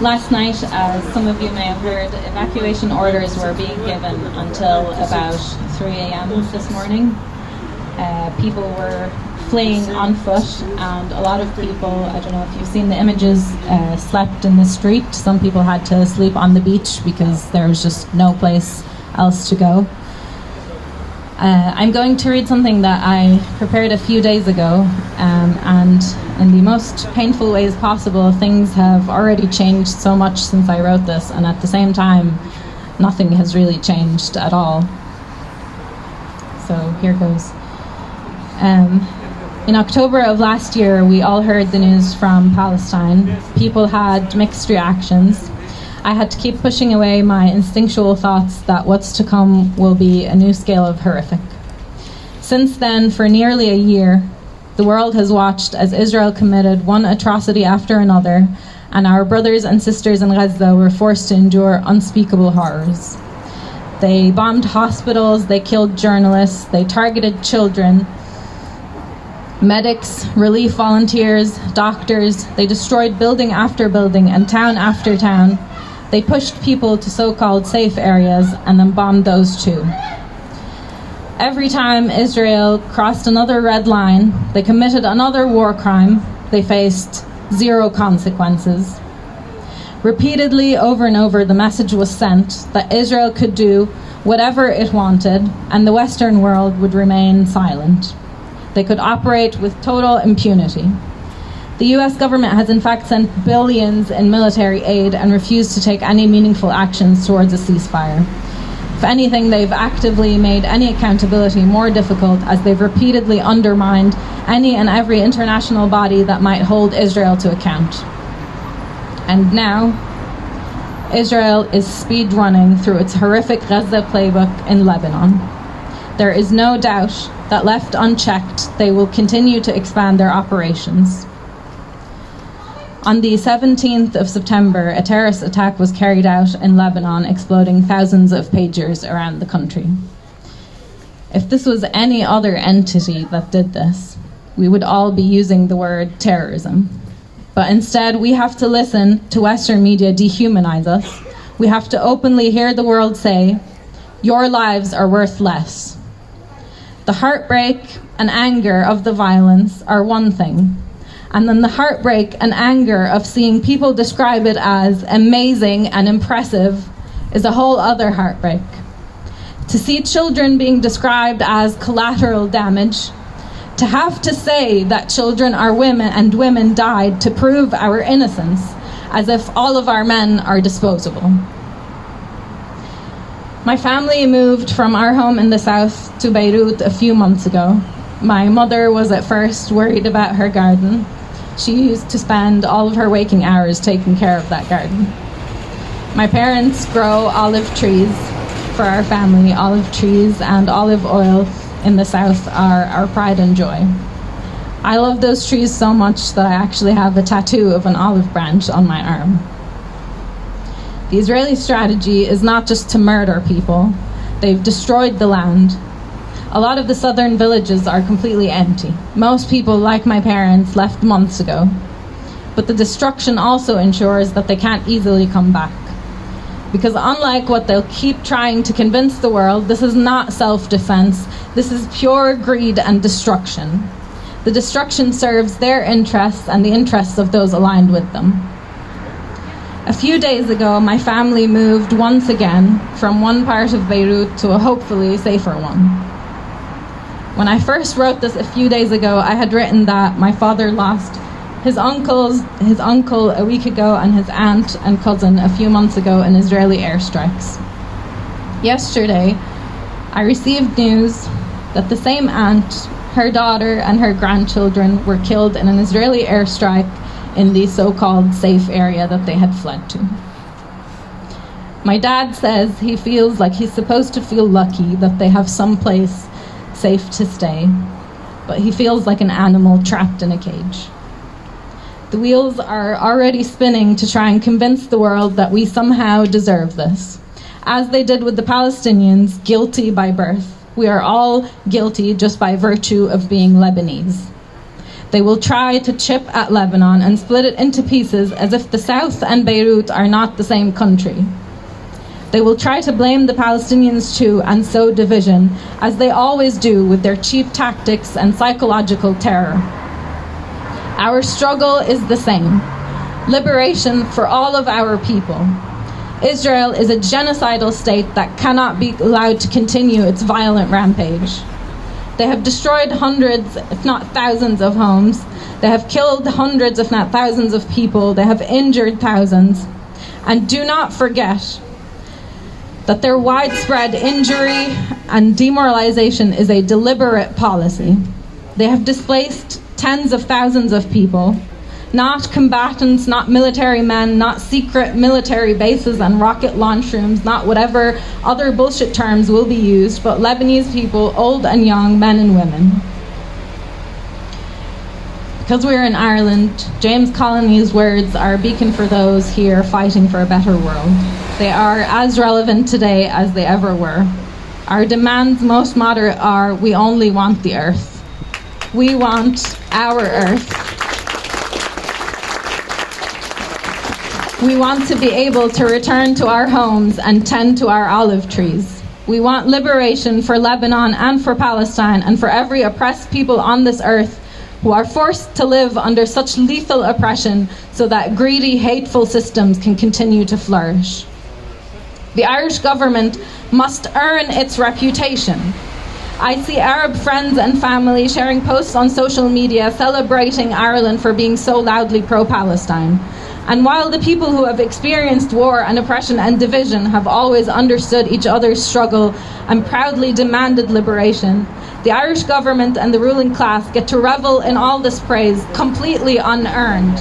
Last night, as some of you may have heard, evacuation orders were being given until about 3 a.m. this morning. People were fleeing on foot, and a lot of people, I don't know if you've seen the images, slept in the street. Some people had to sleep on the beach because there was just no place else to go. I'm going to read something that I prepared a few days ago, and in the most painful ways possible, things have already changed so much since I wrote this, and at the same time, nothing has really changed at all. So here goes. In October of last year, we all heard the news from Palestine. People had mixed reactions. I had to keep pushing away my instinctual thoughts that what's to come will be a new scale of horrific. Since then, for nearly a year, the world has watched as Israel committed one atrocity after another, and our brothers and sisters in Gaza were forced to endure unspeakable horrors. They bombed hospitals, they killed journalists, they targeted children, medics, relief volunteers, doctors. They destroyed building after building and town after town. They pushed people to so-called safe areas and then bombed those too. Every time Israel crossed another red line, they committed another war crime, they faced zero consequences. Repeatedly, over and over, the message was sent that Israel could do whatever it wanted and the Western world would remain silent. They could operate with total impunity. The US government has in fact sent billions in military aid and refused to take any meaningful actions towards a ceasefire. If anything, they've actively made any accountability more difficult, as they've repeatedly undermined any and every international body that might hold Israel to account. And now, Israel is speed running through its horrific Gaza playbook in Lebanon. There is no doubt that left unchecked, they will continue to expand their operations. On the 17th of September, a terrorist attack was carried out in Lebanon, exploding thousands of pagers around the country. If this was any other entity that did this, we would all be using the word terrorism. But instead, we have to listen to Western media dehumanize us. We have to openly hear the world say, "Your lives are worth less." The heartbreak and anger of the violence are one thing. And then the heartbreak and anger of seeing people describe it as amazing and impressive is a whole other heartbreak. To see children being described as collateral damage, to have to say that children are women and women died to prove our innocence, as if all of our men are disposable. My family moved from our home in the south to Beirut a few months ago. My mother was at first worried about her garden. She used to spend all of her waking hours taking care of that garden. My parents grow olive trees for our family. Olive trees and olive oil in the south are our pride and joy. I love those trees so much that I actually have a tattoo of an olive branch on my arm. The Israeli strategy is not just to murder people. They've destroyed the land. A lot of the southern villages are completely empty. Most people, like my parents, left months ago. But the destruction also ensures that they can't easily come back. Because unlike what they'll keep trying to convince the world, this is not self-defense. This is pure greed and destruction. The destruction serves their interests and the interests of those aligned with them. A few days ago, my family moved once again from one part of Beirut to a hopefully safer one. When I first wrote this a few days ago, I had written that my father lost his uncle a week ago and his aunt and cousin a few months ago in Israeli airstrikes. Yesterday, I received news that the same aunt, her daughter and her grandchildren were killed in an Israeli airstrike in the so-called safe area that they had fled to. My dad says he feels like he's supposed to feel lucky that they have some place safe to stay, but he feels like an animal trapped in a cage. The wheels are already spinning to try and convince the world that we somehow deserve this, as they did with the Palestinians, guilty by birth. We are all guilty just by virtue of being Lebanese. They will try to chip at Lebanon and split it into pieces as if the South and Beirut are not the same country. They will try to blame the Palestinians too and sow division, as they always do with their cheap tactics and psychological terror. Our struggle is the same: liberation for all of our people. Israel is a genocidal state that cannot be allowed to continue its violent rampage. They have destroyed hundreds, if not thousands, of homes. They have killed hundreds, if not thousands, of people. They have injured thousands. And do not forget that their widespread injury and demoralization is a deliberate policy. They have displaced tens of thousands of people, not combatants, not military men, not secret military bases and rocket launch rooms, not whatever other bullshit terms will be used, but Lebanese people, old and young, men and women. Because we're in Ireland, James Connolly's words are a beacon for those here fighting for a better world. They are as relevant today as they ever were. Our demands, most moderate, are: we only want the earth. We want our earth. We want to be able to return to our homes and tend to our olive trees. We want liberation for Lebanon and for Palestine and for every oppressed people on this earth who are forced to live under such lethal oppression so that greedy, hateful systems can continue to flourish. The Irish government must earn its reputation. I see Arab friends and family sharing posts on social media celebrating Ireland for being so loudly pro-Palestine. And while the people who have experienced war and oppression and division have always understood each other's struggle and proudly demanded liberation, the Irish government and the ruling class get to revel in all this praise completely unearned.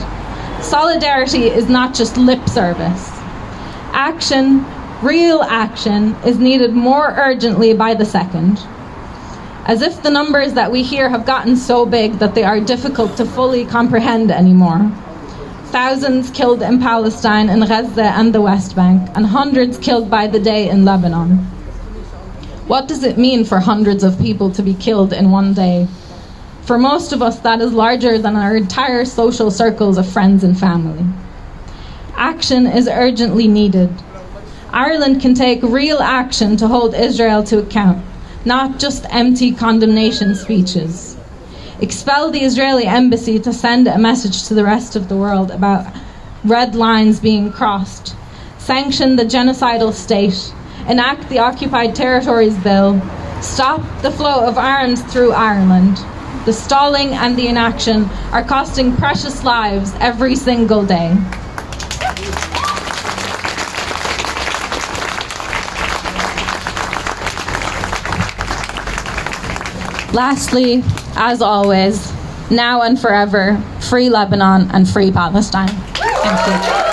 Solidarity is not just lip service. Action, real action, is needed more urgently by the second. As if the numbers that we hear have gotten so big that they are difficult to fully comprehend anymore. Thousands killed in Palestine, in Gaza and the West Bank, and hundreds killed by the day in Lebanon. What does it mean for hundreds of people to be killed in one day? For most of us, that is larger than our entire social circles of friends and family. Action is urgently needed. Ireland can take real action to hold Israel to account, not just empty condemnation speeches. Expel the Israeli embassy to send a message to the rest of the world about red lines being crossed. Sanction the genocidal state. Enact the Occupied Territories Bill. Stop the flow of arms through Ireland. The stalling and the inaction are costing precious lives every single day. Lastly, as always, now and forever, free Lebanon and free Palestine. Thank you.